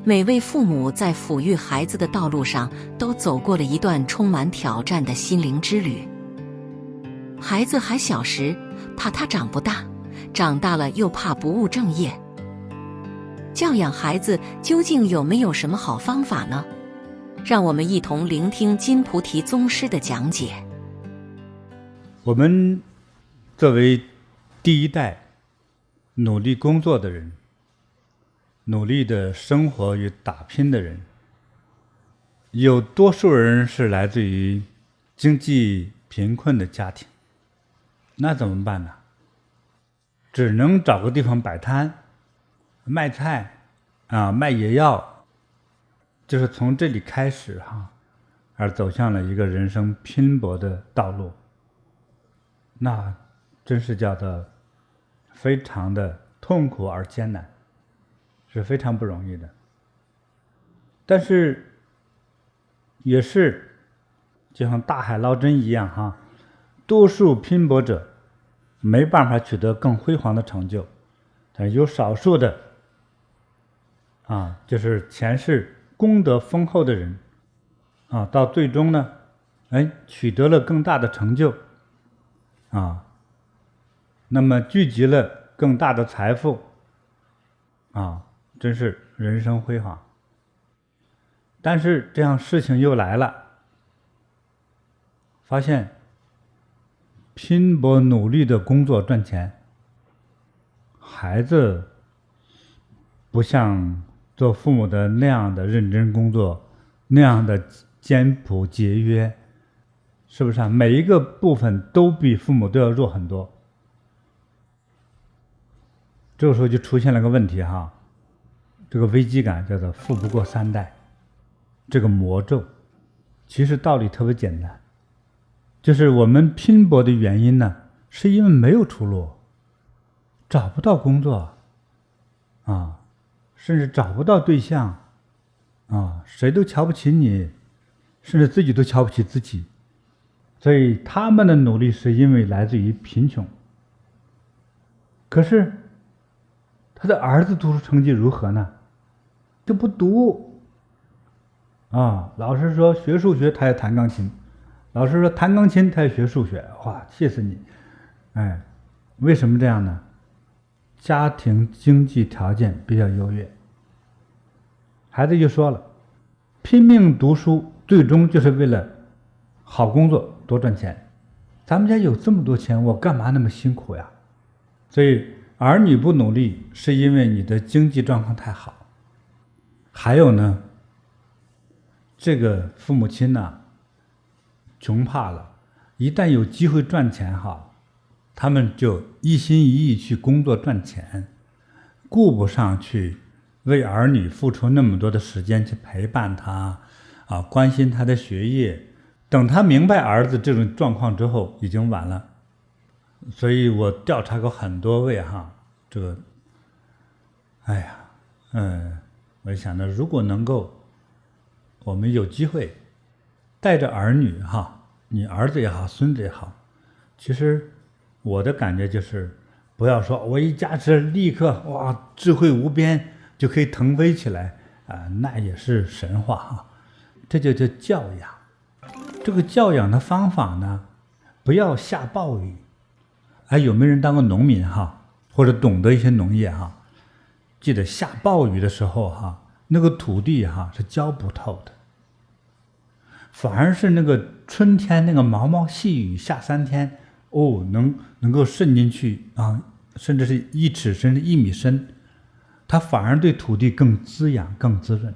每位父母在抚育孩子的道路上都走过了一段充满挑战的心灵之旅。孩子还小时，怕他长不大，长大了又怕不务正业。教养孩子究竟有没有什么好方法呢？让我们一同聆听金菩提宗师的讲解。我们作为第一代努力工作的人，努力的生活与打拼的人，有多数人是来自于经济贫困的家庭，那怎么办呢？只能找个地方摆摊卖菜卖野药，就是从这里开始而走向了一个人生拼搏的道路。那真是叫做非常的痛苦而艰难，是非常不容易的。但是也是就像大海捞针一样多数拼搏者没办法取得更辉煌的成就，但有少数的就是前世功德丰厚的人到最终呢取得了更大的成就那么聚集了更大的财富真是人生辉煌。但是这样事情又来了，发现拼搏努力的工作赚钱，孩子不像做父母的那样的认真工作，那样的艰苦节约，是不是每一个部分都比父母都要弱很多。这个时候就出现了个问题这个危机感叫做富不过三代。这个魔咒其实道理特别简单，就是我们拼搏的原因呢，是因为没有出路，找不到工作甚至找不到对象谁都瞧不起你，甚至自己都瞧不起自己。所以他们的努力是因为来自于贫穷。可是他的儿子读书成绩如何呢？就不读老师说学数学他也弹钢琴，老师说弹钢琴他也学数学，哇，气死你！为什么这样呢？家庭经济条件比较优越，孩子就说了，拼命读书最终就是为了好工作多赚钱，咱们家有这么多钱，我干嘛那么辛苦呀？所以儿女不努力是因为你的经济状况太好。还有呢，这个父母亲穷怕了，一旦有机会赚钱他们就一心一意去工作赚钱，顾不上去为儿女付出那么多的时间去陪伴他关心他的学业。等他明白儿子这种状况之后已经晚了。所以我调查过很多位这个我想着如果能够我们有机会带着儿女你儿子也好孙子也好，其实我的感觉就是不要说我一加持立刻哇智慧无边就可以腾飞起来那也是神话这就叫教养。这个教养的方法呢，不要下暴雨。有没有人当过农民或者懂得一些农业记得下暴雨的时候那个土地是浇不透的，反而是那个春天那个毛毛细雨下3天能够渗进去甚至是1尺甚至1米深，它反而对土地更滋养更滋润。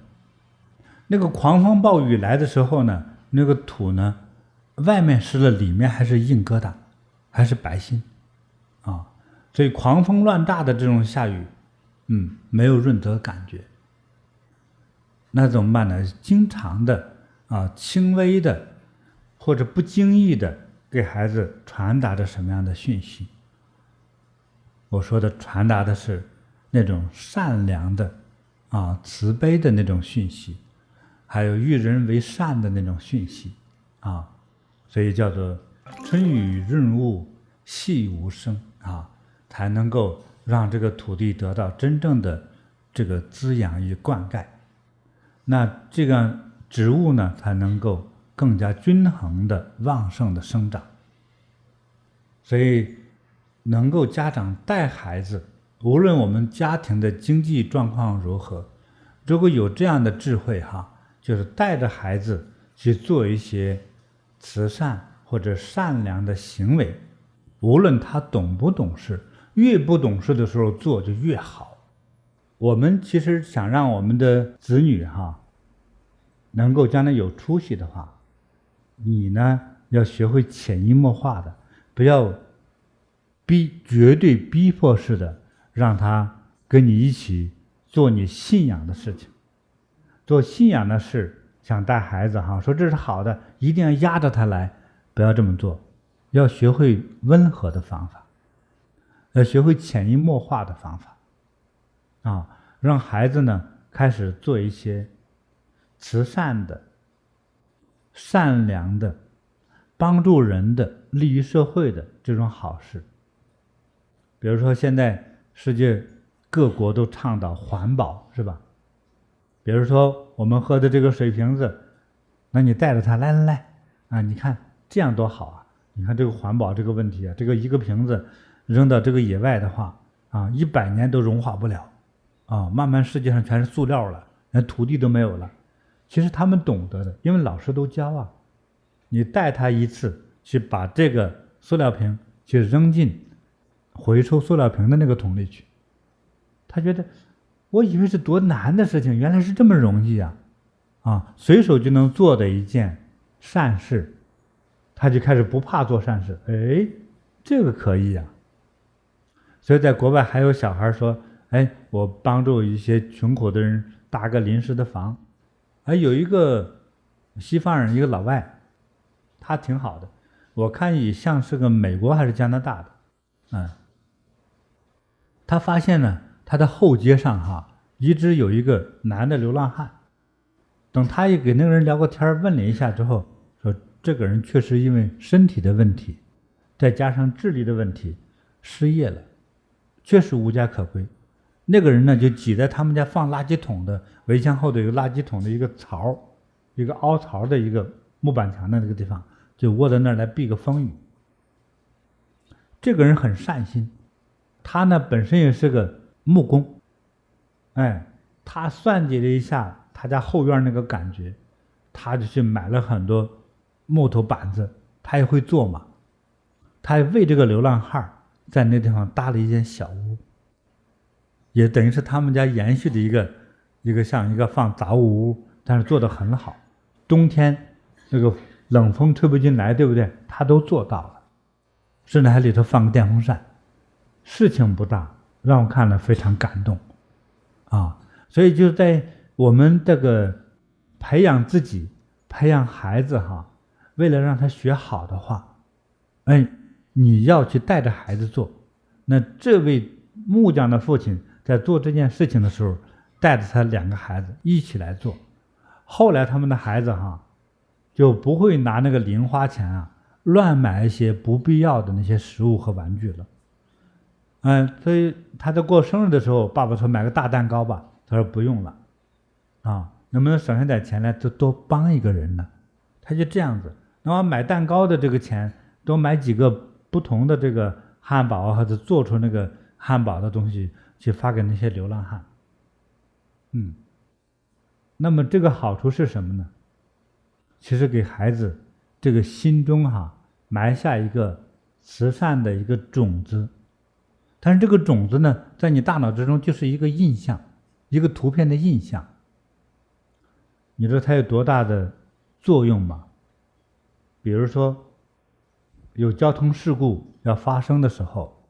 那个狂风暴雨来的时候呢，那个土呢外面湿了，里面还是硬疙瘩，还是白心所以狂风乱大的这种下雨没有润泽感觉。那怎么办呢？经常的轻微的或者不经意的给孩子传达着什么样的讯息？我说的传达的是那种善良的慈悲的那种讯息，还有育人为善的那种讯息所以叫做春雨润物细无声才能够让这个土地得到真正的这个滋养与灌溉那这个植物呢才能够更加均衡的旺盛的生长。所以能够家长带孩子，无论我们家庭的经济状况如何，如果有这样的智慧就是带着孩子去做一些慈善或者善良的行为，无论他懂不懂事，越不懂事的时候做就越好。我们其实想让我们的子女能够将来有出息的话，你呢要学会潜移默化的，不要绝对逼迫式的让他跟你一起做你信仰的事情。做信仰的事，想带孩子说这是好的，一定要压着他来，不要这么做。要学会温和的方法，要学会潜移默化的方法让孩子呢开始做一些慈善的、善良的、帮助人的、利于社会的这种好事。比如说现在世界各国都倡导环保，是吧？比如说我们喝的这个水瓶子，那你带着它来你看这样多好啊！你看这个环保这个问题这个一个瓶子扔到这个野外的话100年都融化不了慢慢世界上全是塑料了，连土地都没有了。其实他们懂得的，因为老师都教你带他一次去把这个塑料瓶去扔进回收塑料瓶的那个桶里去，他觉得我以为是多难的事情，原来是这么容易随手就能做的一件善事，他就开始不怕做善事。这个可以所以在国外还有小孩说，我帮助一些穷苦的人搭个临时的房。有一个西方人，一个老外，他挺好的，我看也像是个美国还是加拿大的。他发现呢，他的后街上一直有一个男的流浪汉。等他也给那个人聊过天，问了一下之后，说这个人确实因为身体的问题，再加上智力的问题，失业了，确实无家可归。那个人呢，就挤在他们家放垃圾桶的围墙后头有个垃圾桶的一个槽，一个凹槽的一个木板墙的那个地方，就窝在那儿来避个风雨。这个人很善心，他呢本身也是个木工，他算计了一下他家后院那个感觉，他就去买了很多木头板子，他也会做嘛，他也为这个流浪汉在那地方搭了一间小屋，也等于是他们家延续的一个像一个放杂物屋，但是做得很好。冬天那个冷风吹不进来，对不对？他都做到了，甚至还里头放个电风扇。事情不大，让我看了非常感动所以就在我们这个培养自己、培养孩子为了让他学好的话，你要去带着孩子做。那这位木匠的父亲在做这件事情的时候，带着他2个孩子一起来做。后来他们的孩子就不会拿那个零花钱乱买一些不必要的那些食物和玩具了。所以他在过生日的时候，爸爸说买个大蛋糕吧，他说不用了能不能省下点钱来多帮一个人呢？他就这样子，那么买蛋糕的这个钱多买几个不同的这个汉堡或者做出那个汉堡的东西去发给那些流浪汉。那么这个好处是什么呢？其实给孩子这个心中埋下一个慈善的一个种子。但是这个种子呢，在你大脑之中就是一个印象，一个图片的印象。你知道它有多大的作用吗？比如说有交通事故要发生的时候，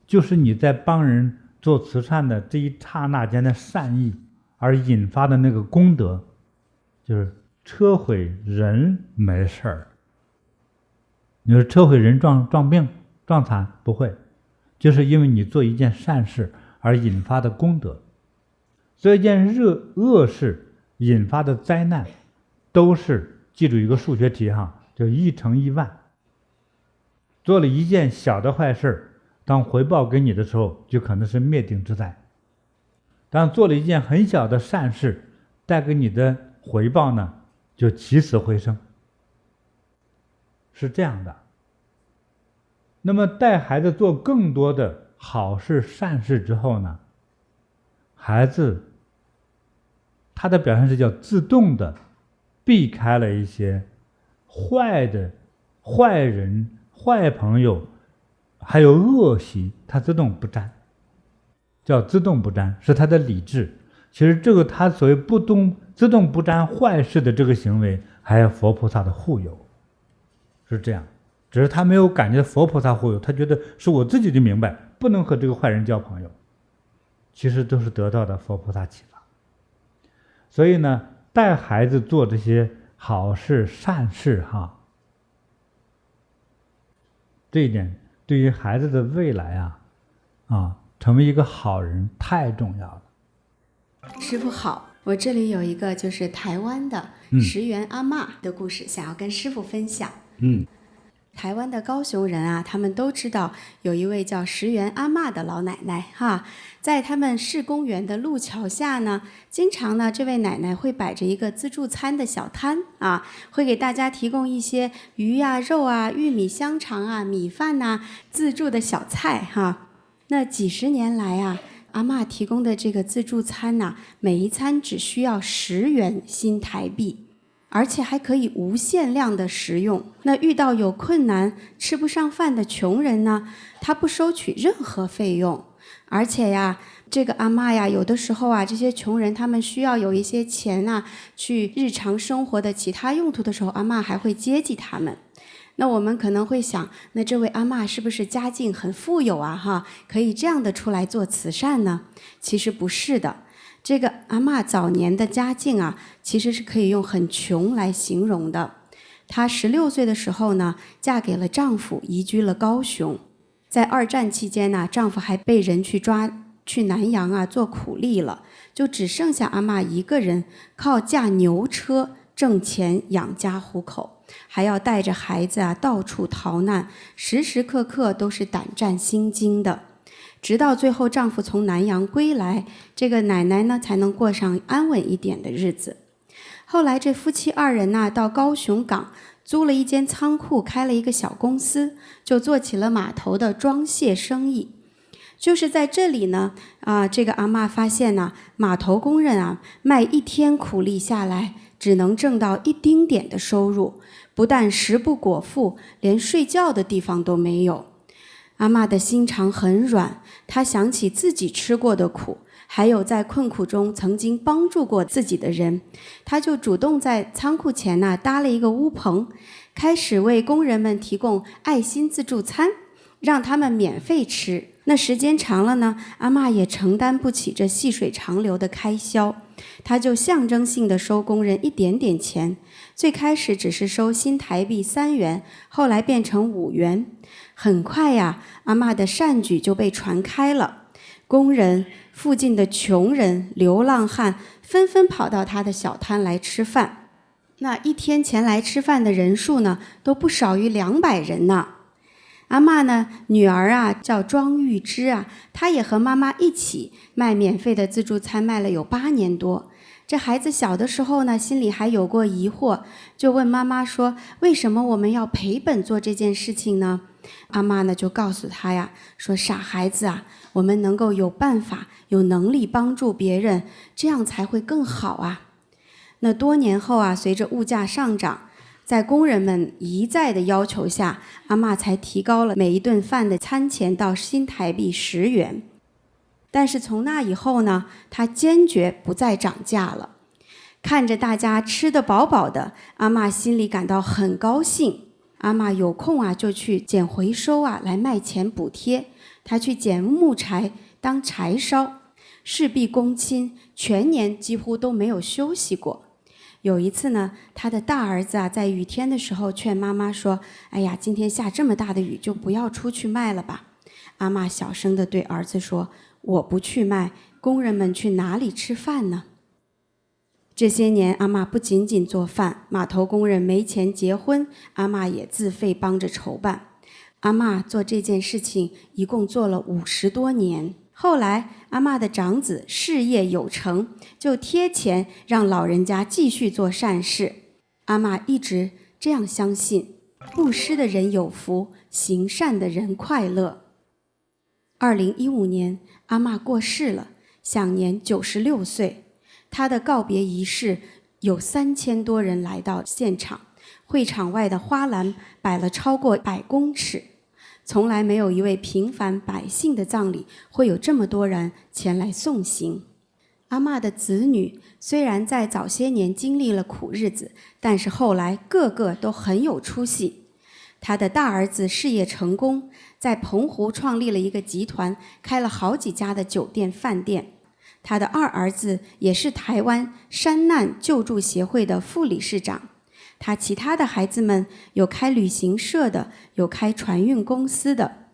就是你在帮人做慈善的这一刹那间的善意而引发的那个功德，就是车毁人没事儿。你说车毁人撞病撞残不会，就是因为你做一件善事而引发的功德。做一件恶事引发的灾难，都是记住一个数学题就1乘1万。做了一件小的坏事，当回报给你的时候，就可能是灭顶之灾。当做了一件很小的善事，带给你的回报呢，就起死回生，是这样的。那么带孩子做更多的好事善事之后呢，孩子他的表现是叫自动的避开了一些坏人、坏朋友，还有恶习，他自动不沾，叫自动不沾，是他的理智。其实这个他所谓自动不沾坏事的这个行为，还有佛菩萨的护佑，是这样。只是他没有感觉佛菩萨护佑，他觉得是我自己就明白，不能和这个坏人交朋友。其实都是得到的佛菩萨启发。所以呢，带孩子做这些好事善事这一点对于孩子的未来成为一个好人太重要了。师父好，我这里有一个就是台湾的石原阿嬷的故事，想要跟师父分享。台湾的高雄人啊，他们都知道有一位叫石原阿嬷的老奶奶在他们市公园的路桥下呢，经常呢这位奶奶会摆着一个自助餐的小摊会给大家提供一些鱼肉玉米香肠米饭自助的小菜那几十年来阿嬷提供的这个自助餐每一餐只需要10元新台币，而且还可以无限量的食用。那遇到有困难吃不上饭的穷人呢，他不收取任何费用。而且这个阿嬷有的时候这些穷人他们需要有一些钱去日常生活的其他用途的时候，阿嬷还会接济他们。那我们可能会想，那这位阿嬷是不是家境很富有可以这样的出来做慈善呢？其实不是的。这个阿嬷早年的家境其实是可以用很穷来形容的。她16岁的时候呢，嫁给了丈夫，移居了高雄。在2战期间呢，丈夫还被人去抓去南洋做苦力了，就只剩下阿嬷一个人靠驾牛车挣钱养家糊口，还要带着孩子到处逃难，时时刻刻都是胆战心惊的。直到最后丈夫从南洋归来，这个奶奶呢才能过上安稳一点的日子。后来这夫妻2人到高雄港租了一间仓库，开了一个小公司，就做起了码头的装卸生意。就是在这里呢这个阿嬷发现码头工人卖1天苦力下来只能挣到1丁点的收入，不但食不果腹，连睡觉的地方都没有。阿嬷的心肠很软，她想起自己吃过的苦，还有在困苦中曾经帮助过自己的人，她就主动在仓库前搭了一个屋棚，开始为工人们提供爱心自助餐，让他们免费吃。那时间长了呢，阿嬷也承担不起这细水长流的开销，她就象征性的收工人一点点钱，最开始只是收新台币3元，后来变成5元。很快阿嬷的善举就被传开了，工人、附近的穷人、流浪汉纷纷跑到她的小摊来吃饭。那一天前来吃饭的人数呢，都不少于200人呢。阿嬷呢，女儿叫庄玉芝她也和妈妈一起卖免费的自助餐，卖了有8年多。这孩子小的时候呢，心里还有过疑惑，就问妈妈说，为什么我们要赔本做这件事情呢？阿嬷呢就告诉他说，傻孩子我们能够有办法有能力帮助别人，这样才会更好那多年后随着物价上涨，在工人们一再的要求下，阿嬷才提高了每一顿饭的餐钱到新台币10元。但是从那以后呢，她坚决不再涨价了。看着大家吃得饱饱的，阿嬷心里感到很高兴。阿嬷有空就去捡回收来卖钱补贴。她去捡木柴当柴烧，事必躬亲，全年几乎都没有休息过。有一次呢，他的大儿子在雨天的时候劝妈妈说，哎呀，今天下这么大的雨，就不要出去卖了吧。阿嬷小声地对儿子说，我不去卖，工人们去哪里吃饭呢？这些年阿嬷不仅仅做饭，码头工人没钱结婚，阿嬷也自费帮着筹办。阿嬷做这件事情一共做了50多年。后来阿嬷的长子事业有成，就贴钱让老人家继续做善事。阿嬷一直这样相信，布施的人有福，行善的人快乐。2015年，阿嬷过世了，享年96岁。她的告别仪式有3000多人来到现场，会场外的花篮摆了超过100公尺。从来没有一位平凡百姓的葬礼会有这么多人前来送行。阿嬷的子女虽然在早些年经历了苦日子，但是后来个个都很有出息。他的大儿子事业成功，在澎湖创立了一个集团，开了好几家的酒店饭店。他的二儿子也是台湾山难救助协会的副理事长。他其他的孩子们有开旅行社的，有开船运公司的，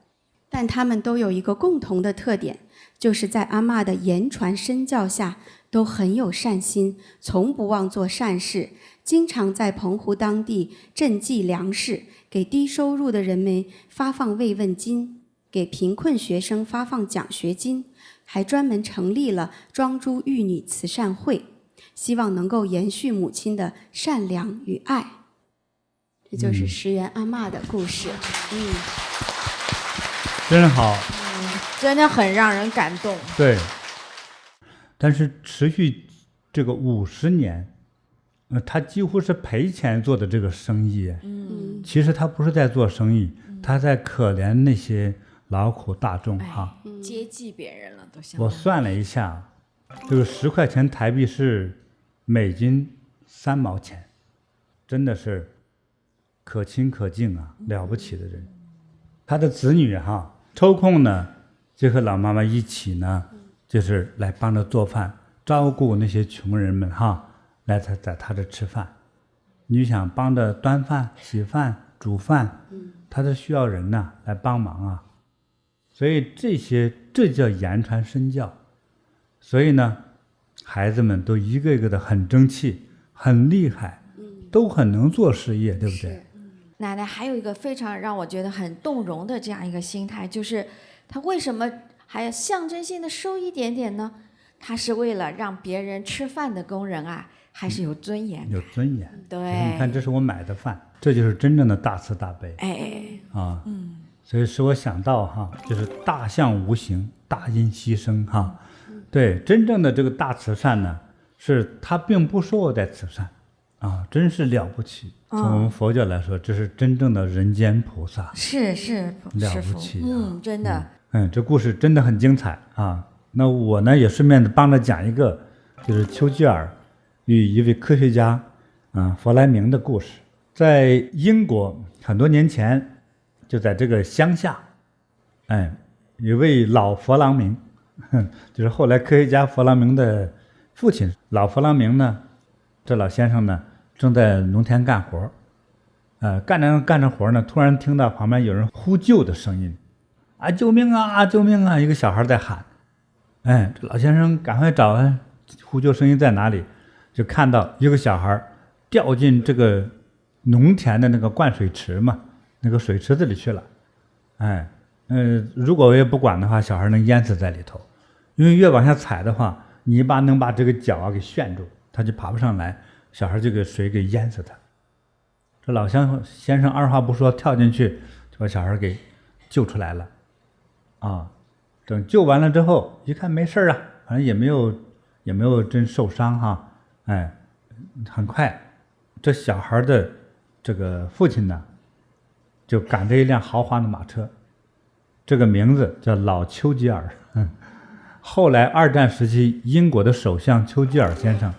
但他们都有一个共同的特点，就是在阿嬷的言传身教下都很有善心，从不忘做善事，经常在澎湖当地赈济粮食，给低收入的人们发放慰问金，给贫困学生发放奖学金，还专门成立了庄珠育女慈善会，希望能够延续母亲的善良与爱。这就是石原阿嬷的故事。真好，真的很让人感动。对，但是持续这个50年，他几乎是赔钱做的这个生意。其实他不是在做生意，他在可怜那些劳苦大众哈。接济别人了都相。我算了一下，这个10块钱台币是美金3毛钱，真的是可亲可敬啊，了不起的人。他的子女哈，抽空呢就和老妈妈一起呢，就是来帮着做饭，照顾那些穷人们哈，来在他这吃饭。你想帮着端饭、洗饭、煮饭，他都需要人呢来帮忙啊。所以这叫言传身教。所以呢，孩子们都一个一个的很争气，很厉害，都很能做事业，对不对？奶奶还有一个非常让我觉得很动容的这样一个心态，就是她为什么还要象征性的收一点点呢？她是为了让别人吃饭的工人啊，还是有尊严，有尊严。对，你看，这是我买的饭，这就是真正的大慈大悲。所以使我想到哈，就是大象无形，大因牺牲哈。对，真正的这个大慈善呢，是他并不说我在慈善啊，真是了不起。从我们佛教来说，这是真正的人间菩萨，是了不起真的。这故事真的很精彩啊。那我呢也顺便的帮着讲一个，就是丘吉尔与一位科学家弗莱明的故事。在英国很多年前，就在这个乡下，有位老佛朗明，就是后来科学家佛朗明的父亲。老佛朗明呢，这老先生呢正在农田干活，干着活呢，突然听到旁边有人呼救的声音，啊，救命啊，救命啊！一个小孩在喊，这老先生赶快找呼救声音在哪里，就看到一个小孩掉进这个农田的那个灌水池嘛，那个水池子里去了。如果我也不管的话，小孩能淹死在里头，因为越往下踩的话，泥巴能把这个脚给旋住，他就爬不上来，小孩就给水给淹死他。这老先生二话不说跳进去，就把小孩给救出来了。等救完了之后，一看没事啊，反正也没有真受伤哈。很快，这小孩的这个父亲呢，就赶着一辆豪华的马车，这个名字叫老丘吉尔。后来2战时期，英国的首相丘吉尔先生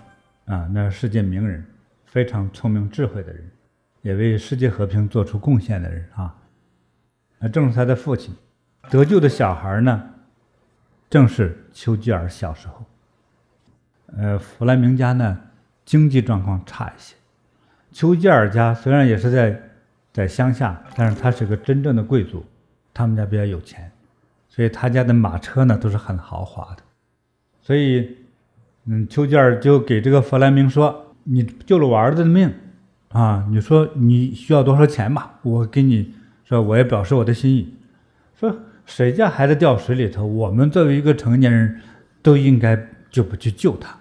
那是世界名人，非常聪明智慧的人，也为世界和平做出贡献的人正是他的父亲。得救的小孩呢，正是丘吉尔小时候。弗莱明家呢经济状况差一些，丘吉尔家虽然也是在乡下，但是他是个真正的贵族，他们家比较有钱，所以他家的马车呢都是很豪华的。所以丘吉尔就给这个弗莱明说，你救了我儿子的命你说你需要多少钱吧，我给你说，我也表示我的心意。说谁家孩子掉水里头，我们作为一个成年人都应该就不去救他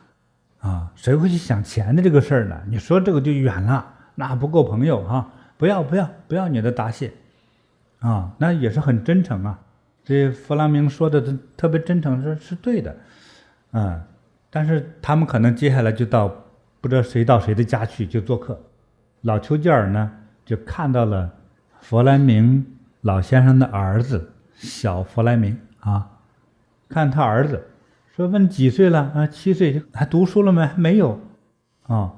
啊！谁会去想钱的这个事儿呢？你说这个就远了，那不够朋友啊！不要你的答谢啊！那也是很真诚啊。这弗拉明说的特别真诚，是对的，但是他们可能接下来就不知道谁到谁的家去就做客。老丘吉尔呢就看到了弗莱明老先生的儿子小弗莱明啊，看他儿子说问几岁了啊？7岁，还读书了没？还没有啊。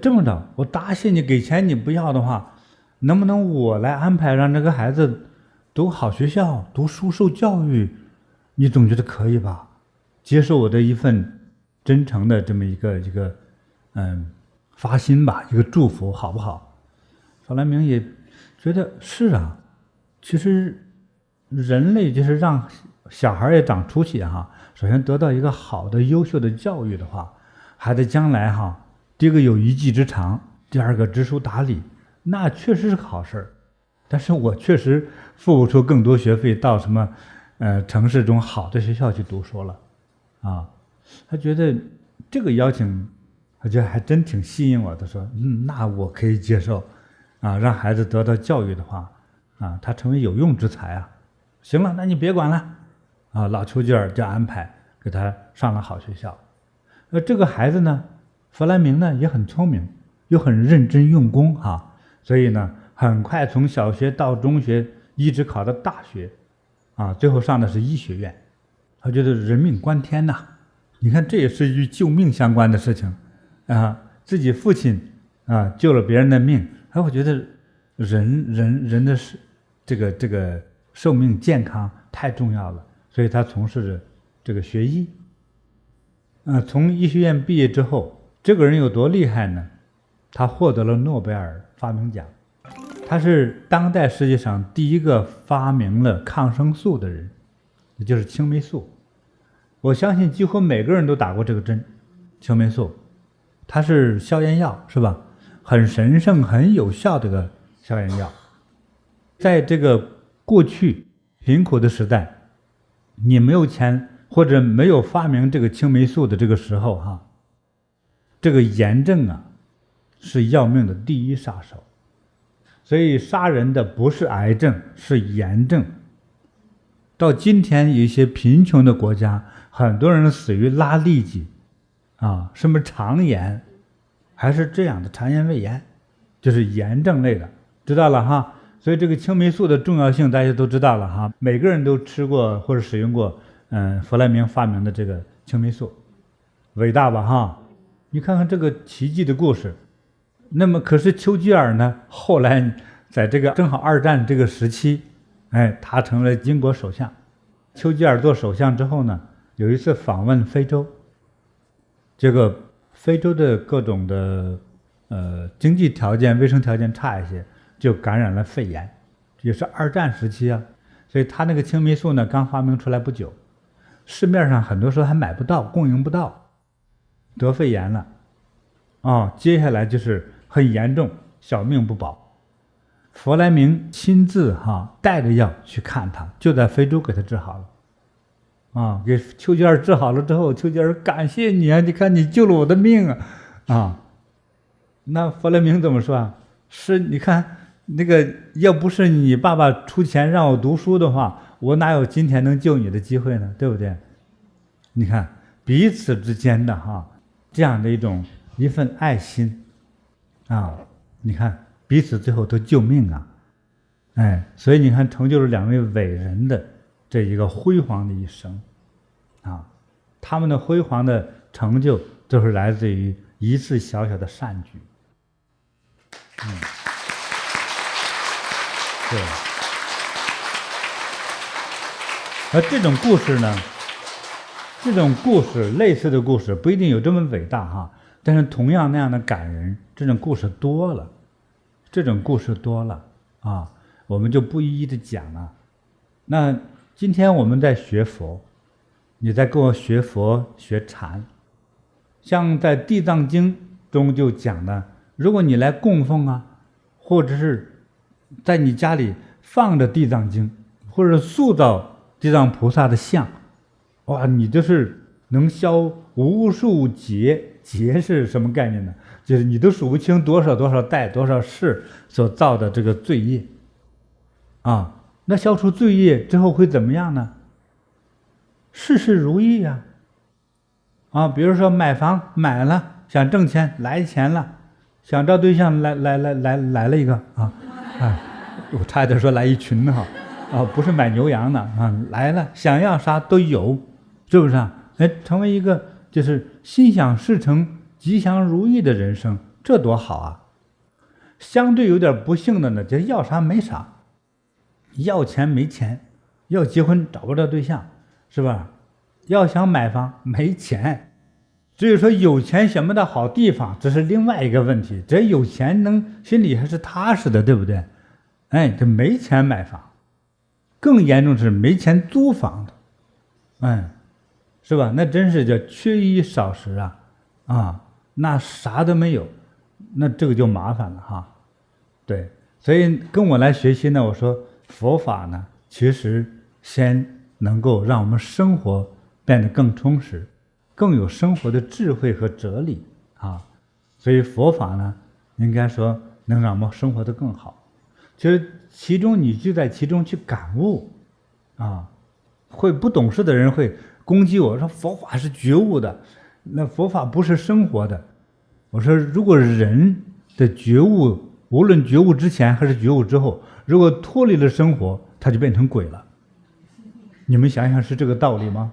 这么着，我答谢你，给钱你不要的话，能不能我来安排让这个孩子读好学校，读书受教育？你总觉得可以吧？接受我的一份真诚的这么一个发心吧，一个祝福，好不好？弗莱明也觉得是啊，其实人类就是让小孩也长出息哈。首先得到一个好的优秀的教育的话，孩子将来哈，第一个有一技之长，第二个知书达理，那确实是好事儿。但是我确实付不出更多学费到什么城市中好的学校去读书了啊。他觉得这个邀请，他觉得还真挺吸引我的，说那我可以接受啊，让孩子得到教育的话啊，他成为有用之才啊。行了，那你别管了啊，老丘吉尔就安排给他上了好学校。这个孩子呢，弗莱明呢也很聪明，又很认真用功哈，所以呢很快从小学到中学一直考到大学啊，最后上的是医学院。他觉得人命关天呐，你看这也是与救命相关的事情啊，自己父亲啊救了别人的命，我觉得人的这个寿命健康太重要了，所以他从事着这个学医。从医学院毕业之后，这个人有多厉害呢？他获得了诺贝尔发明奖，他是当代世界上第一个发明了抗生素的人，也就是青霉素。我相信几乎每个人都打过这个针，青霉素，它是消炎药，是吧？很神圣、很有效的个消炎药。在这个过去贫苦的时代，你没有钱或者没有发明这个青霉素的这个时候哈，这个炎症啊是要命的第一杀手。所以杀人的不是癌症，是炎症。到今天有一些贫穷的国家，很多人死于拉痢疾啊，什么肠炎，还是这样的肠炎胃炎，就是炎症类的，知道了哈。所以这个青霉素的重要性大家都知道了哈，每个人都吃过或者使用过弗莱明发明的这个青霉素，伟大吧哈。你看看这个奇迹的故事。那么可是丘吉尔呢，后来在这个正好二战这个时期，他成了英国首相。丘吉尔做首相之后呢，有一次访问非洲，这个非洲的各种的经济条件、卫生条件差一些，就感染了肺炎，也是二战时期啊。所以他那个青霉素呢，刚发明出来不久，市面上很多时候还买不到，供应不到，得肺炎了接下来就是很严重，小命不保。弗莱明亲自带着药去看他，就在非洲给他治好了给丘吉尔治好了之后，丘吉尔感谢你啊，你看你救了我的命啊那弗莱明怎么说啊？是你看那个要不是你爸爸出钱让我读书的话，我哪有今天能救你的机会呢？对不对？你看彼此之间的这样的一份爱心你看彼此最后都救命所以你看成就了两位伟人的这一个辉煌的一生他们的辉煌的成就都是来自于一次小小的善举。对。而这种故事呢，类似的故事不一定有这么伟大但是同样那样的感人，这种故事多了，我们就不一一的讲了。那今天我们在学佛，你在跟我学佛学禅，像在《地藏经》中就讲的，如果你来供奉或者是在你家里放着《地藏经》，或者塑造《地藏菩萨的像，哇，你这是能消无数劫。劫是什么概念呢？就是你都数不清多少代多少世所造的这个罪业啊。那消除罪业之后会怎么样呢？事事如意呀！啊，比如说买房买了，想挣钱来钱了，想找对象来了一个啊，我差点说来一群哈，不是买牛羊的啊，来了，想要啥都有，是不是啊？成为一个就是心想事成、吉祥如意的人生，这多好啊！相对有点不幸的呢，就是要啥没啥，要钱没钱，要结婚找不着对象，是吧？要想买房没钱，所以说有钱选不到好地方，这是另外一个问题。只要有钱心里还是踏实的，对不对？这没钱买房，更严重是没钱租房的，是吧？那真是叫缺衣少食啊，那啥都没有，那这个就麻烦了哈。对，所以跟我来学习呢，我说佛法呢，其实先能够让我们生活变得更充实，更有生活的智慧和哲理啊。所以佛法呢，应该说能让我们生活得更好。其实其中你就在其中去感悟啊，会不懂事的人会攻击我说佛法是觉悟的，那佛法不是生活的。我说如果人的觉悟，无论觉悟之前还是觉悟之后，如果脱离了生活，他就变成鬼了。你们想想是这个道理吗？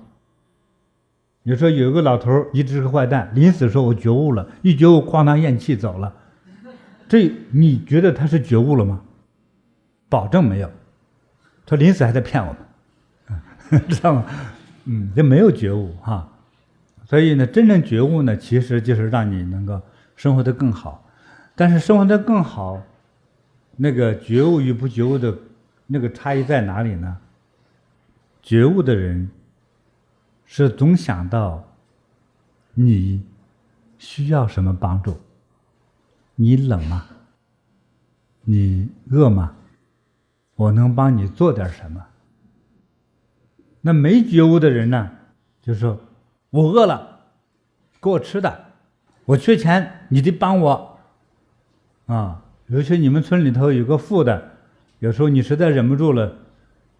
你说有一个老头一直是个坏蛋，临死说我觉悟了，一觉悟哐当咽气走了，这你觉得他是觉悟了吗？保证没有，他临死还在骗我们，知道吗？这没有觉悟哈。所以呢，真正觉悟呢，其实就是让你能够生活得更好。但是生活得更好，那个觉悟与不觉悟的那个差异在哪里呢？觉悟的人是总想到你需要什么帮助，你冷吗？你饿吗？我能帮你做点什么？那没觉悟的人呢，就说我饿了，给我吃的，我缺钱，你得帮我啊。尤其你们村里头有个富的，有时候你实在忍不住了，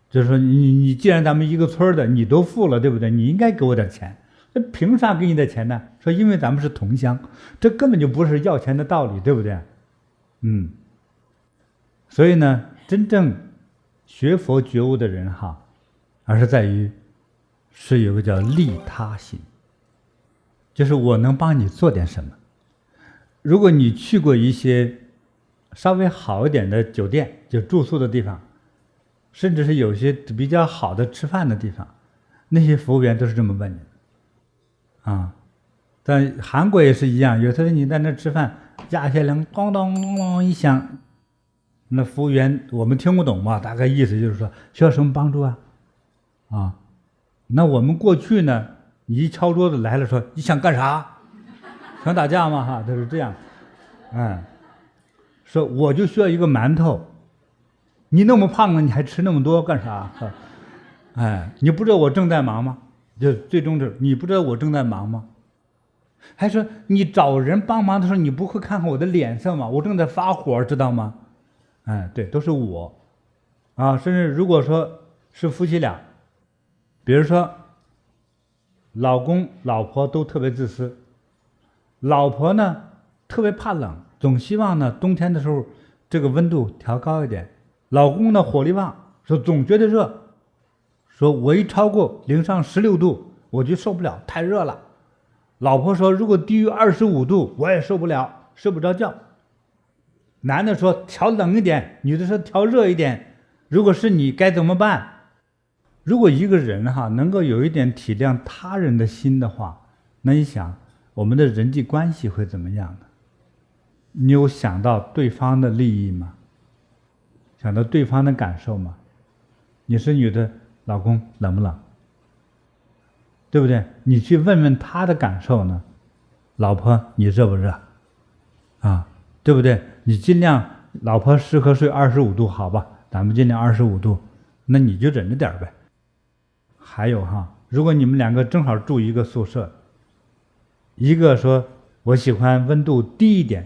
就是说你既然咱们一个村的，你都富了，对不对？你应该给我点钱。那凭啥给你点钱呢？说因为咱们是同乡，这根本就不是要钱的道理，对不对？所以呢，真正学佛觉悟的人哈，而是在于是有个叫利他心，就是我能帮你做点什么。如果你去过一些稍微好一点的酒店，就住宿的地方，甚至是有些比较好的吃饭的地方，那些服务员都是这么问你啊。在韩国也是一样，有时候你在那吃饭，压下铃咣当咣当一响，那服务员我们听不懂嘛，大概意思就是说需要什么帮助啊？那我们过去呢，你一敲桌子来了说你想干啥？想打架吗？哈，都是这样。说我就需要一个馒头，你那么胖了，你还吃那么多干啥？你不知道我正在忙吗？就最终是你不知道我正在忙吗？还说你找人帮忙的时候，你不会看看我的脸色吗？我正在发火，知道吗？对，都是我啊。甚至如果说是夫妻俩，比如说老公老婆都特别自私，老婆呢特别怕冷，总希望呢冬天的时候这个温度调高一点，老公呢火力旺，说总觉得热，说我一超过零上16度我就受不了，太热了。老婆说如果低于25度我也受不了，睡不着觉。男的说调冷一点，女的说调热一点，如果是你该怎么办？如果一个人能够有一点体谅他人的心的话，那你想我们的人际关系会怎么样呢？你有想到对方的利益吗？想到对方的感受吗？你是女的，老公冷不冷？对不对？你去问问他的感受呢？老婆你热不热？对不对？你尽量老婆适合睡25度好吧，咱们尽量25度，那你就忍着点呗。还有如果你们两个正好住一个宿舍，一个说我喜欢温度低一点，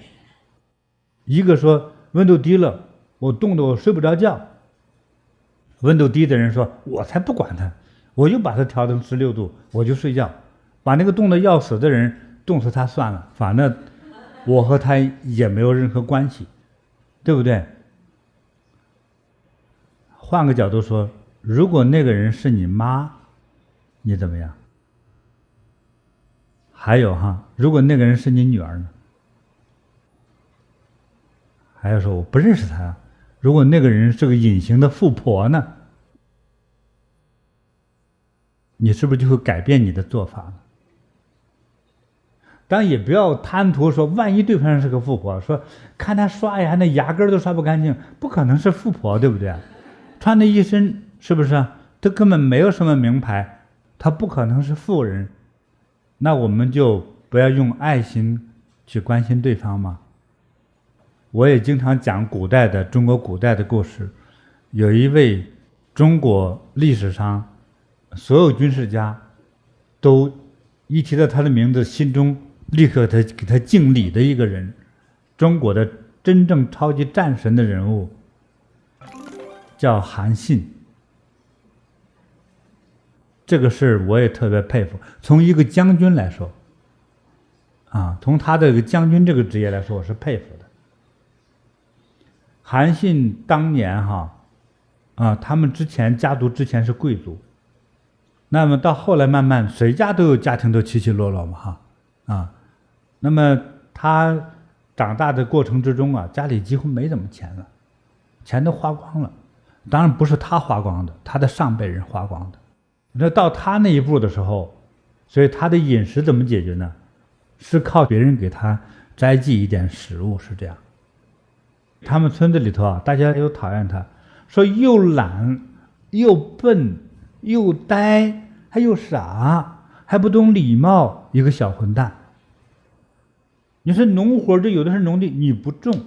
一个说温度低了我冻得我睡不着觉。温度低的人说，我才不管它，我就把它调成16度，我就睡觉，把那个冻得要死的人冻死他算了，反正我和他也没有任何关系，对不对？换个角度说，如果那个人是你妈，你怎么样？还有如果那个人是你女儿呢？还有说我不认识他，如果那个人是个隐形的富婆呢？你是不是就会改变你的做法呢？当然也不要贪图说，万一对方是个富婆，说看他刷牙那牙根都刷不干净，不可能是富婆，对不对？穿的一身是不是他根本没有什么名牌，他不可能是富人，那我们就不要用爱心去关心对方吗？我也经常讲中国古代的故事，有一位中国历史上所有军事家都一提到他的名字，心中立刻给他敬礼的一个人，中国的真正超级战神的人物，叫韩信。这个事我也特别佩服。从一个将军来说，从他的将军这个职业来说，我是佩服的。韩信当年他们家族之前是贵族，那么到后来慢慢谁家都有家庭都起起落落嘛那么他长大的过程之中家里几乎没怎么钱了，钱都花光了。当然不是他花光的，他的上辈人花光的。那到他那一步的时候，所以他的饮食怎么解决呢？是靠别人给他斋寄一点食物，是这样。他们村子里头大家又讨厌他，说又懒又笨又呆还又傻还不懂礼貌，一个小混蛋。你说农活这有的是农地，你不种，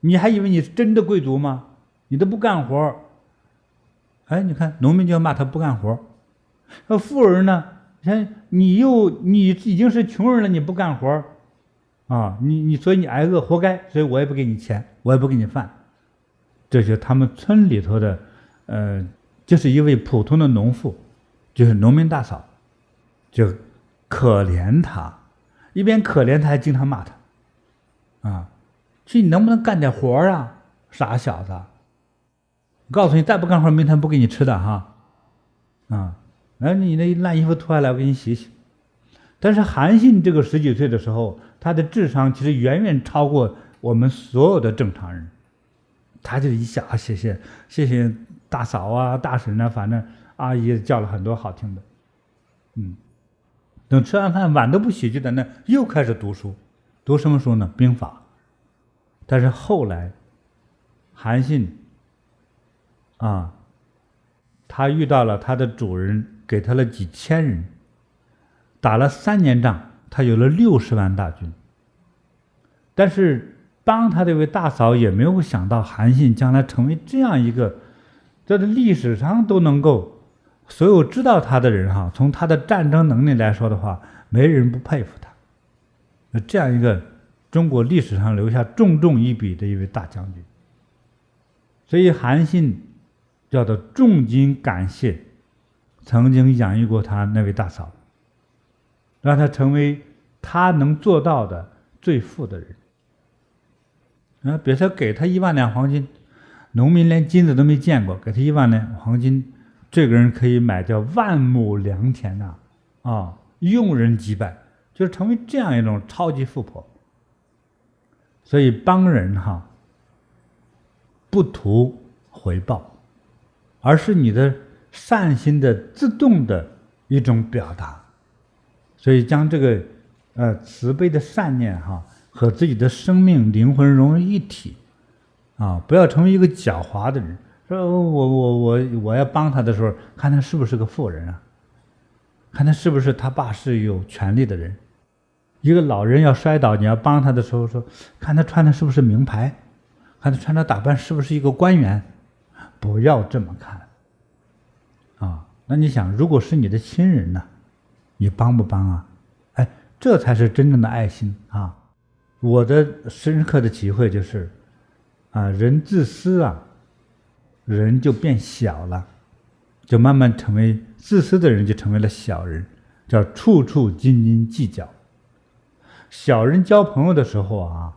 你还以为你是真的贵族吗？你都不干活。你看农民就要骂他不干活。富人呢，你已经是穷人了，你不干活所以你挨饿活该，所以我也不给你钱，我也不给你饭。这就是他们村里头的就是一位普通的农妇，就是农民大嫂，就可怜他，一边可怜他还经常骂他说你能不能干点活啊，傻小子，我告诉你再不干活明天不给你吃的你那烂衣服脱下来我给你洗洗。但是韩信这个10几岁的时候，他的智商其实远远超过我们所有的正常人。他就一下谢谢大嫂大婶反正阿姨叫了很多好听的。等吃完饭碗都不洗，就在那又开始读书。读什么书呢？兵法。但是后来韩信他遇到了他的主人，给他了几千人，打了3年仗，他有了60万大军。但是帮他这位大嫂也没有想到韩信将来成为这样一个，在历史上都能够所有知道他的人从他的战争能力来说的话，没人不佩服他。这样一个中国历史上留下重重一笔的一位大将军。所以韩信叫做重金感谢曾经养育过他那位大嫂，让他成为他能做到的最富的人。比如说给他1万两黄金，农民连金子都没见过，给他1万两黄金，这个人可以买叫万亩良田用人几百，就是成为这样一种超级富婆。所以帮人不图回报，而是你的善心的自动的一种表达。所以将这个慈悲的善念和自己的生命灵魂融为一体不要成为一个狡猾的人。说我要帮他的时候，看他是不是个富人看他是不是他爸是有权力的人。一个老人要摔倒，你要帮他的时候，说看他穿的是不是名牌，看他穿着打扮是不是一个官员。不要这么看那你想，如果是你的亲人呢，你帮不帮啊？哎，这才是真正的爱心啊！我的深刻的体会就是人自私啊，人就变小了，就慢慢成为自私的人，就成为了小人，叫处处斤斤计较。小人交朋友的时候啊，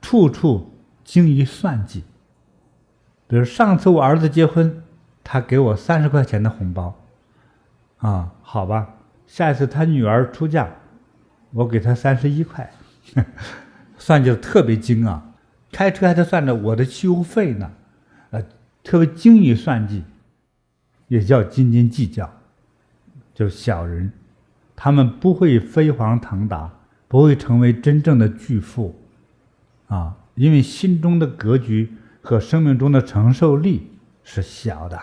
处处精于算计。比如上次我儿子结婚，他给我30块钱的红包好吧，下一次他女儿出嫁，我给他31块，算计的特别精啊，开车还得算着我的汽油费呢，特别精于算计，也叫斤斤计较，就小人，他们不会飞黄腾达，不会成为真正的巨富因为心中的格局和生命中的承受力是小的。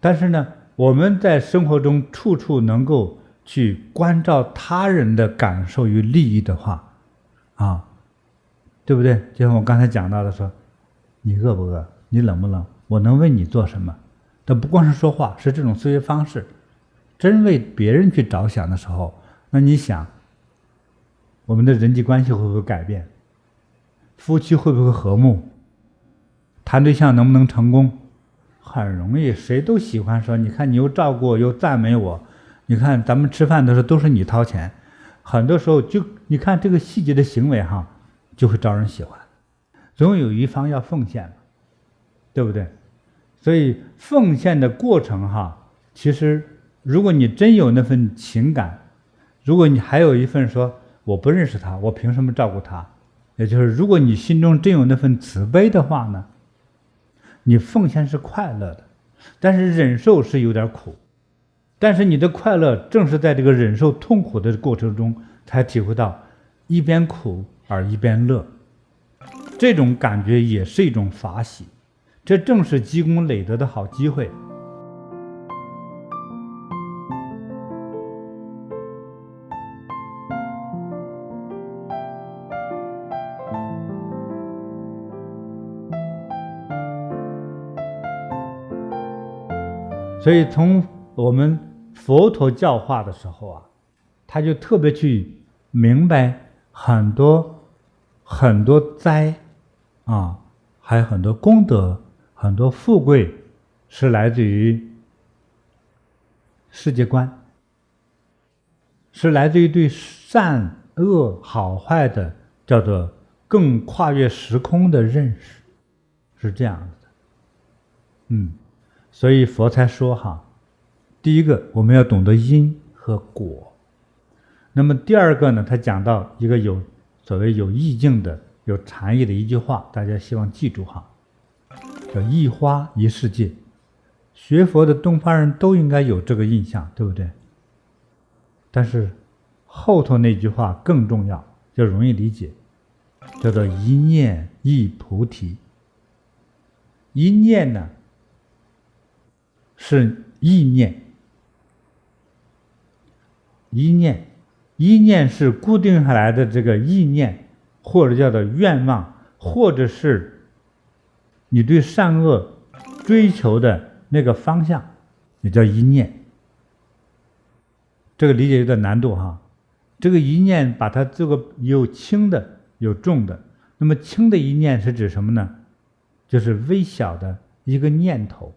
但是呢，我们在生活中处处能够去关照他人的感受与利益的话对不对？就像我刚才讲到的说，你饿不饿？你冷不冷？我能为你做什么？这不光是说话，是这种思维方式。真为别人去着想的时候，那你想，我们的人际关系会不会改变？夫妻会不会和睦？谈对象能不能成功？很容易，谁都喜欢说，你看你又照顾我，又赞美我，你看咱们吃饭的时候都是你掏钱，很多时候就你看这个细节的行为就会招人喜欢。总有一方要奉献，对不对？所以奉献的过程其实如果你真有那份情感，如果你还有一份说我不认识他，我凭什么照顾他，也就是如果你心中真有那份慈悲的话呢，你奉献是快乐的，但是忍受是有点苦，但是你的快乐正是在这个忍受痛苦的过程中才体会到一边苦而一边乐，这种感觉也是一种法喜，这正是积功累德的好机会。所以从我们佛陀教化的时候他就特别去明白很多灾还有很多功德，很多富贵是来自于世界观，是来自于对善恶好坏的叫做更跨越时空的认识，是这样子的。所以佛才说第一个我们要懂得因和果。那么第二个呢，他讲到一个所谓有意境的、有禅意的一句话，大家希望记住叫一花一世界。学佛的东方人都应该有这个印象，对不对？但是后头那句话更重要，就容易理解，叫做一念一菩提。一念呢是意念，一念是固定下来的这个意念，或者叫做愿望，或者是你对善恶追求的那个方向，也叫一念。这个理解有点难度这个一念把它这个有轻的有重的，那么轻的一念是指什么呢？就是微小的一个念头。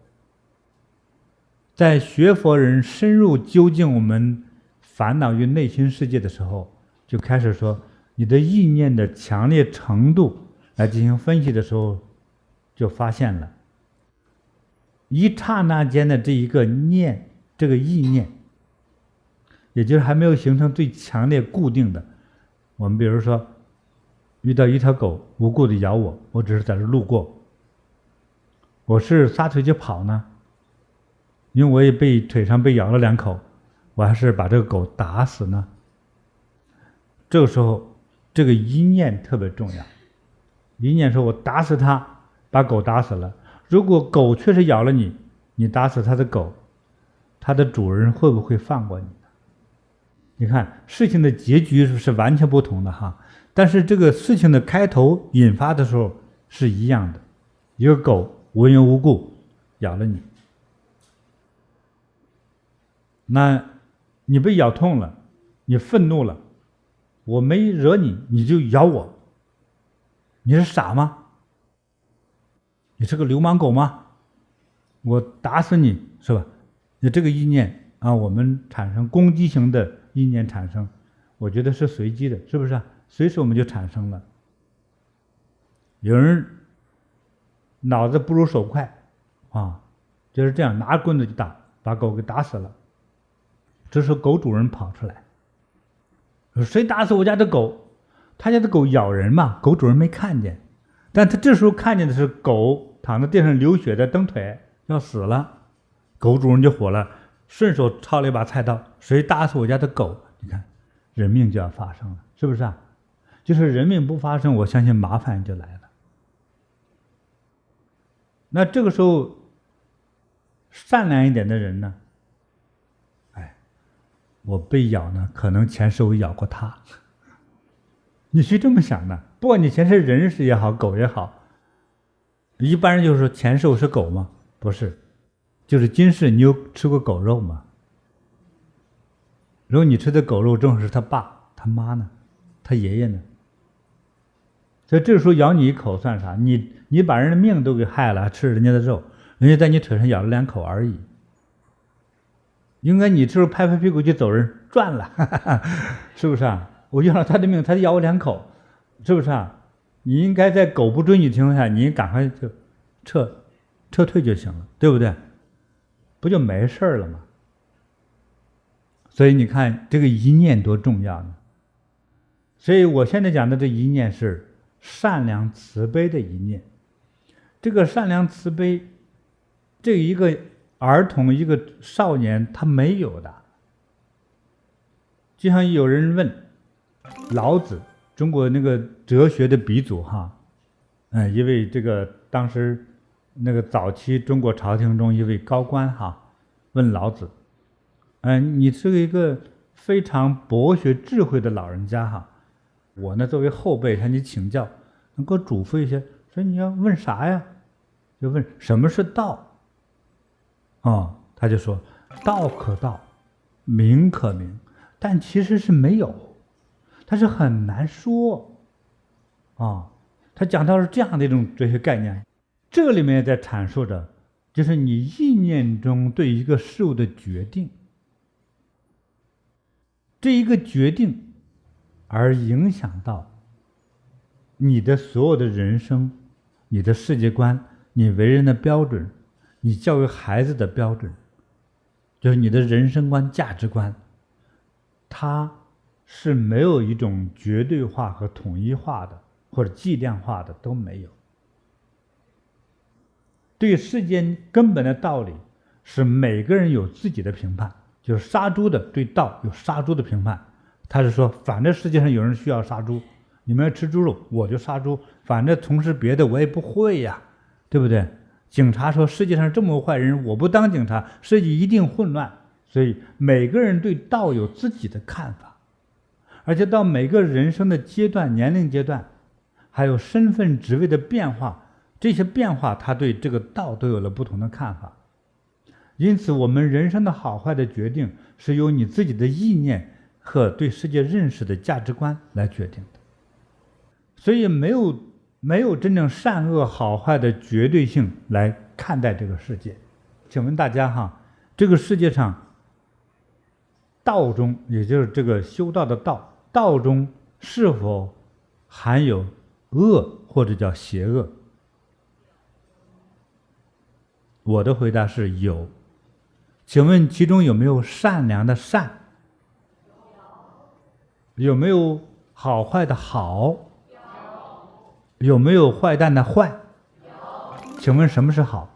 在学佛人深入究竟我们烦恼与内心世界的时候，就开始说你的意念的强烈程度来进行分析的时候，就发现了一刹那间的这一个念，这个意念，也就是还没有形成最强烈固定的。我们比如说遇到一条狗无故的咬我，我只是在这路过，我是撒腿就跑呢，因为我也腿上被咬了2口，我还是把这个狗打死呢。这个时候这个一念特别重要，一念说我打死它，把狗打死了。如果狗确实咬了你，你打死它的狗，它的主人会不会放过你呢？你看事情的结局是完全不同的但是这个事情的开头引发的时候是一样的，一个狗无缘无故咬了你，那你被咬痛了，你愤怒了，我没惹你，你就咬我，你是傻吗？你是个流氓狗吗？我打死你，是吧？有这个意念啊，我们产生攻击型的意念产生，我觉得是随机的，是不是啊？随时我们就产生了。有人脑子不如手快啊，就是这样拿棍子就打，把狗给打死了。这时候狗主人跑出来，说谁打死我家的狗？他家的狗咬人嘛，狗主人没看见，但他这时候看见的是狗躺在地上流血在蹬腿要死了，狗主人就火了，顺手抄了一把菜刀，谁打死我家的狗？你看人命就要发生了，是不是啊？就是人命不发生，我相信麻烦就来了。那这个时候善良一点的人呢，我被咬呢，可能前世我咬过他。你是这么想的，不管你前世人是也好，狗也好，一般人就是说前世我是狗吗？不是，就是今世你有吃过狗肉吗？如果你吃的狗肉正好是他爸他妈呢，他爷爷呢，所以这个时候咬你一口算啥？你把人的命都给害了，吃人家的肉，人家在你腿上咬了2口而已。应该你这时候拍拍屁股就走人，赚了，是不是啊？我要了他的命，他咬我2口，是不是啊？你应该在狗不追你的情况下，你赶快就撤退就行了，对不对？不就没事了吗？所以你看这个一念多重要呢。所以我现在讲的这一念是善良慈悲的一念。这个善良慈悲，这一个儿童一个少年他没有的。就像有人问老子，中国那个哲学的鼻祖哈，一位这个当时那个早期中国朝廷中一位高官哈，问老子，你是一个非常博学智慧的老人家哈，我呢作为后辈向你请教，能够嘱咐一些，说你要问啥呀？就问什么是道？他就说道可道，名可名，但其实是没有，它是很难说他讲到是这样的一种哲学概念，这里面在阐述着就是你意念中对一个事物的决定，这一个决定而影响到你的所有的人生，你的世界观，你为人的标准，你教育孩子的标准，就是你的人生观价值观，它是没有一种绝对化和统一化的或者计量化的，都没有。对世间根本的道理是每个人有自己的评判，就是杀猪的对道有杀猪的评判，他是说反正世界上有人需要杀猪，你们要吃猪肉我就杀猪，反正从事别的我也不会呀，对不对？警察说世界上这么多坏人，我不当警察，世界一定混乱。所以每个人对道有自己的看法，而且到每个人生的阶段、年龄阶段，还有身份职位的变化，这些变化他对这个道都有了不同的看法。因此我们人生的好坏的决定是由你自己的意念和对世界认识的价值观来决定的。所以没有真正善恶好坏的绝对性来看待这个世界。请问大家哈，这个世界上道中，也就是这个修道的道，道中是否含有恶或者叫邪恶？我的回答是有。请问其中有没有善良的善？有没有好坏的好？有没有坏蛋的坏？请问什么是好？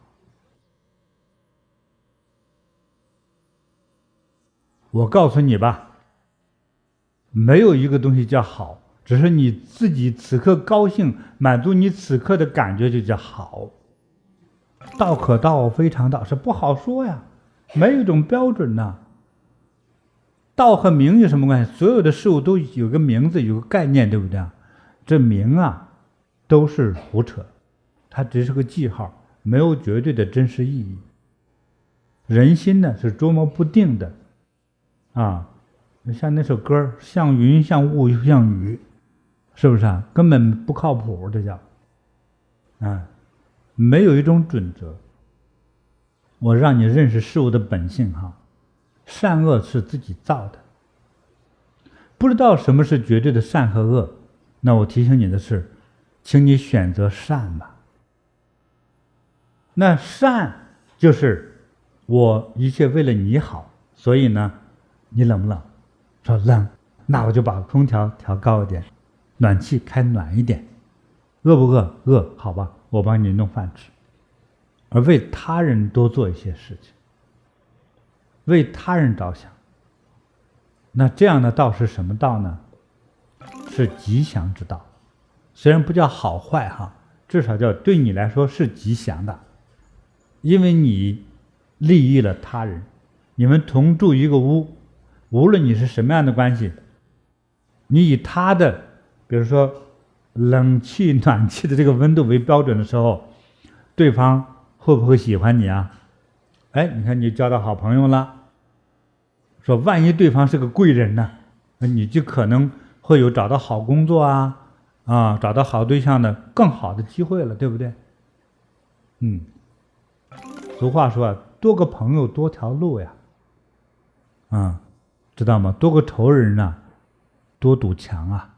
我告诉你吧，没有一个东西叫好，只是你自己此刻高兴，满足你此刻的感觉就叫好。道可道非常道是不好说呀，没有一种标准呐。道和名有什么关系？所有的事物都有个名字，有个概念，对不对啊？这名啊都是胡扯，它只是个记号，没有绝对的真实意义。人心呢是捉摸不定的，啊，像那首歌像云像雾又像雨，是不是啊？根本不靠谱，这叫没有一种准则。我让你认识事物的本性哈，善恶是自己造的。不知道什么是绝对的善和恶，那我提醒你的是，请你选择善吧。那善就是我一切为了你好，所以呢，你冷不冷？说冷，那我就把空调调高一点，暖气开暖一点。饿不饿？饿，好吧，我帮你弄饭吃。而为他人多做一些事情，为他人着想，那这样的道是什么道呢？是吉祥之道。虽然不叫好坏哈，至少叫对你来说是吉祥的，因为你利益了他人，你们同住一个屋，无论你是什么样的关系，你以他的比如说冷气暖气的这个温度为标准的时候，对方会不会喜欢你啊？你看你交到好朋友了，说万一对方是个贵人呢，那你就可能会有找到好工作找到好对象的更好的机会了，对不对？俗话说多个朋友多条路呀，知道吗？多个仇人多堵墙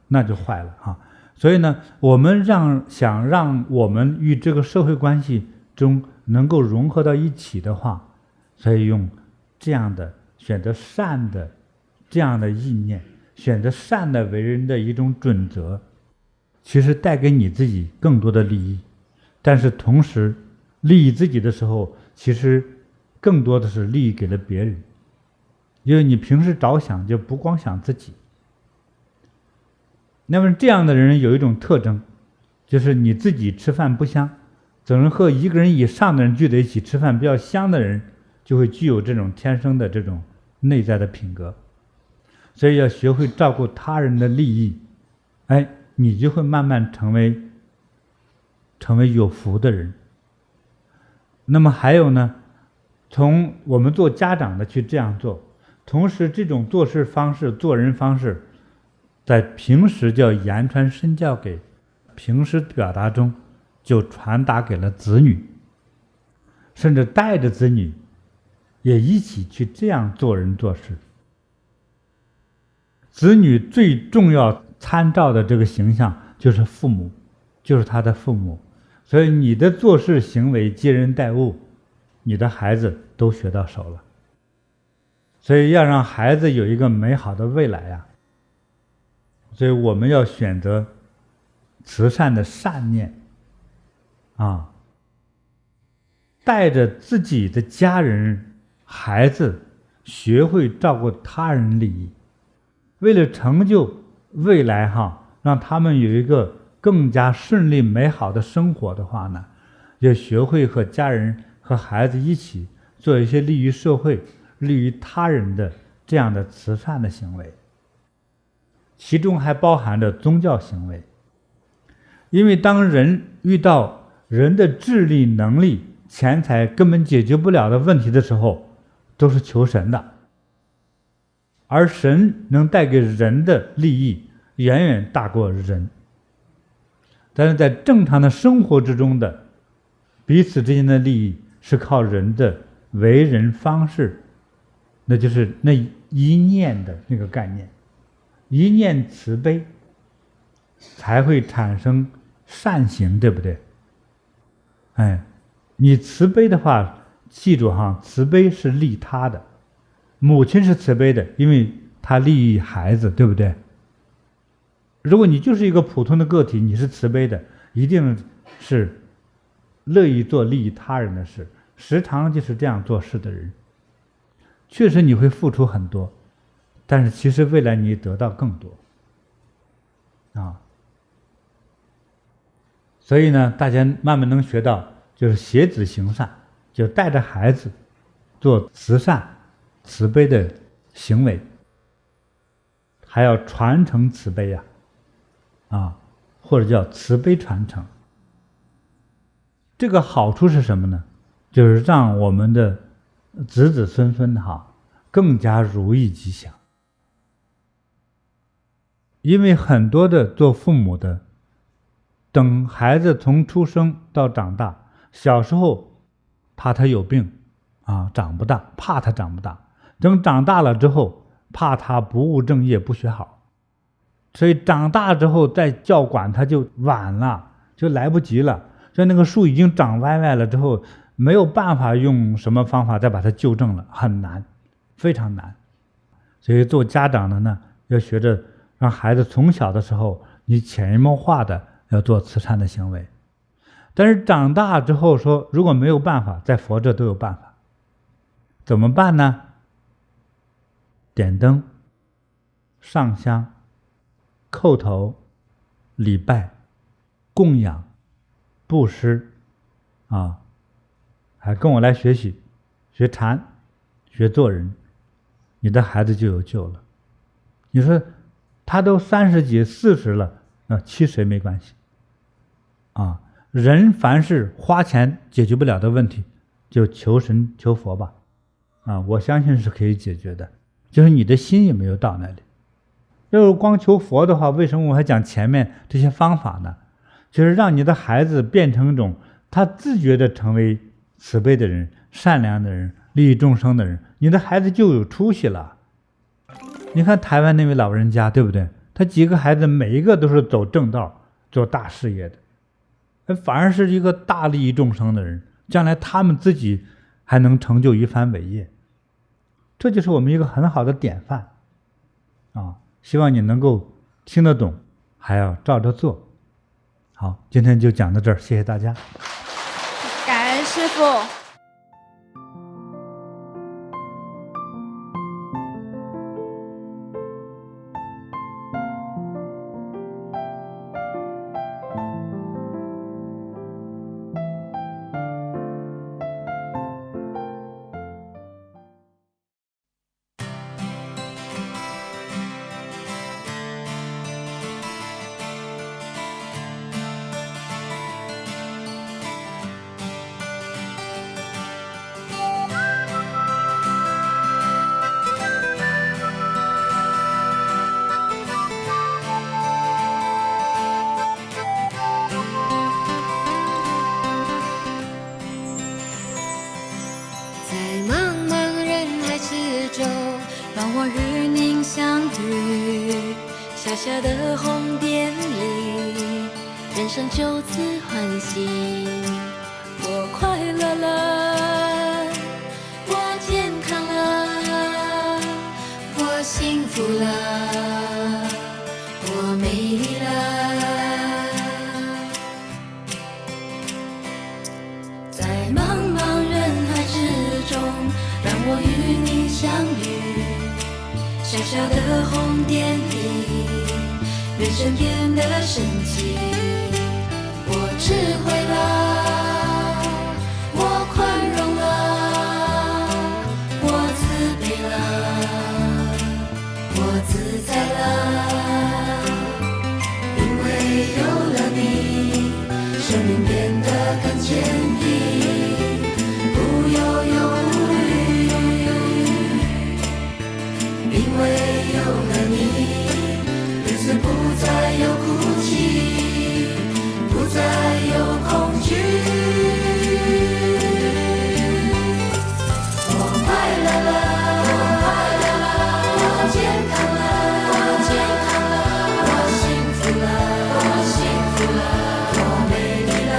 那就坏了啊。所以呢，我们想让我们与这个社会关系中能够融合到一起的话，所以用这样的选择善的这样的意念，选择善的为人的一种准则，其实带给你自己更多的利益，但是同时利益自己的时候，其实更多的是利益给了别人，因为你平时着想就不光想自己。那么这样的人有一种特征，就是你自己吃饭不香，总是和一个人以上的人聚在一起吃饭比较香的人，就会具有这种天生的这种内在的品格。所以要学会照顾他人的利益，你就会慢慢成为有福的人。那么还有呢，从我们做家长的去这样做，同时这种做事方式做人方式在平时就要言传身教，给平时表达中就传达给了子女，甚至带着子女也一起去这样做人做事。子女最重要参照的这个形象就是父母，就是他的父母。所以你的做事行为接人待物，你的孩子都学到手了。所以要让孩子有一个美好的未来所以我们要选择慈善的善念带着自己的家人孩子学会照顾他人利益，为了成就未来让他们有一个更加顺利美好的生活的话呢，要学会和家人和孩子一起做一些利于社会利于他人的这样的慈善的行为，其中还包含着宗教行为。因为当人遇到人的智力能力钱财根本解决不了的问题的时候，都是求神的，而神能带给人的利益远远大过人。但是在正常的生活之中的彼此之间的利益是靠人的为人方式，那就是那一念的那个概念，一念慈悲才会产生善行，对不对？你慈悲的话，记住慈悲是利他的，母亲是慈悲的，因为她利益孩子，对不对？如果你就是一个普通的个体，你是慈悲的，一定是乐意做利益他人的事，时常就是这样做事的人。确实你会付出很多，但是其实未来你得到更多所以呢，大家慢慢能学到，就是携子行善，就带着孩子做慈善慈悲的行为，还要传承慈悲或者叫慈悲传承。这个好处是什么呢？就是让我们的子子孙孙更加如意吉祥。因为很多的做父母的，等孩子从出生到长大，小时候怕他有病长不大，怕他长不大，等长大了之后怕他不务正业，不学好，所以长大之后再教管他就晚了，就来不及了。所以那个树已经长歪歪了之后，没有办法用什么方法再把它纠正了，很难，非常难。所以做家长的呢，要学着让孩子从小的时候，你潜移默化的要做慈善的行为。但是长大之后说，如果没有办法，在佛这都有办法。怎么办呢？点灯、上香、叩头、礼拜、供养、布施还跟我来学习，学禅，学做人，你的孩子就有救了。你说他都30几、40了，70也没关系人凡是花钱解决不了的问题，就求神求佛吧我相信是可以解决的，就是你的心也没有到那里。要是光求佛的话，为什么我还讲前面这些方法呢？就是让你的孩子变成一种他自觉的成为慈悲的人、善良的人、利益众生的人，你的孩子就有出息了。你看台湾那位老人家，对不对？他几个孩子每一个都是走正道、做大事业的，反而是一个大利益众生的人，将来他们自己还能成就一番伟业。这就是我们一个很好的典范希望你能够听得懂，还要照着做。好，今天就讲到这儿，谢谢大家。感恩师父。让我与您相遇，小小的红点里，人生就此欢喜。我快乐了，我健康了，我幸福了，我美丽了。在茫茫人海之中，让我与你相遇。小小的红点里，人生变得神奇。我智慧了，我宽容了，我慈悲了，我自在了。因为有了你，生命变得更坚定，不忧忧无虑。因为有了你，日子不再有哭泣，不再有恐惧。我快乐了，我健康了，我幸福了，我美丽了。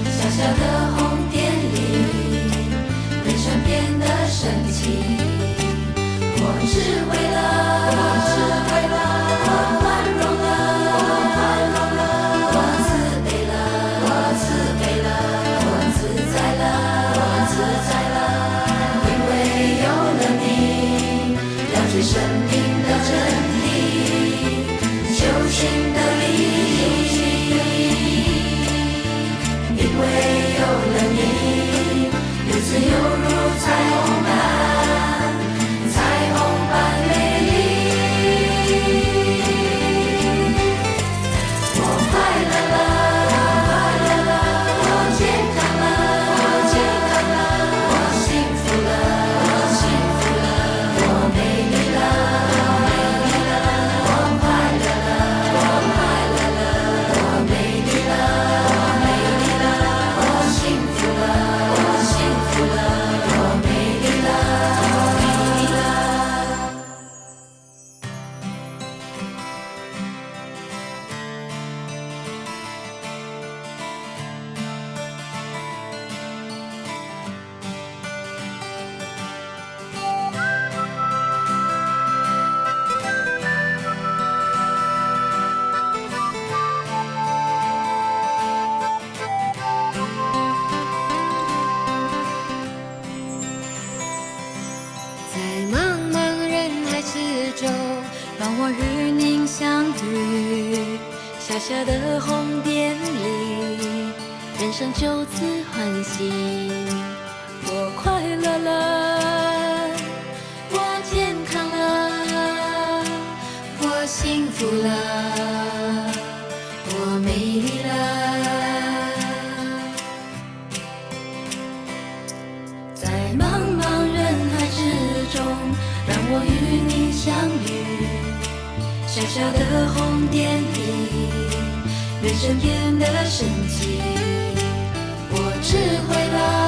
小小的我与您相遇，小小的红点里，人生就此欢喜。我快乐了，我健康了，我幸福了，我美丽了。在茫茫人海之中，让我与你相遇。小小的红点里，人生变得神奇。我智慧了。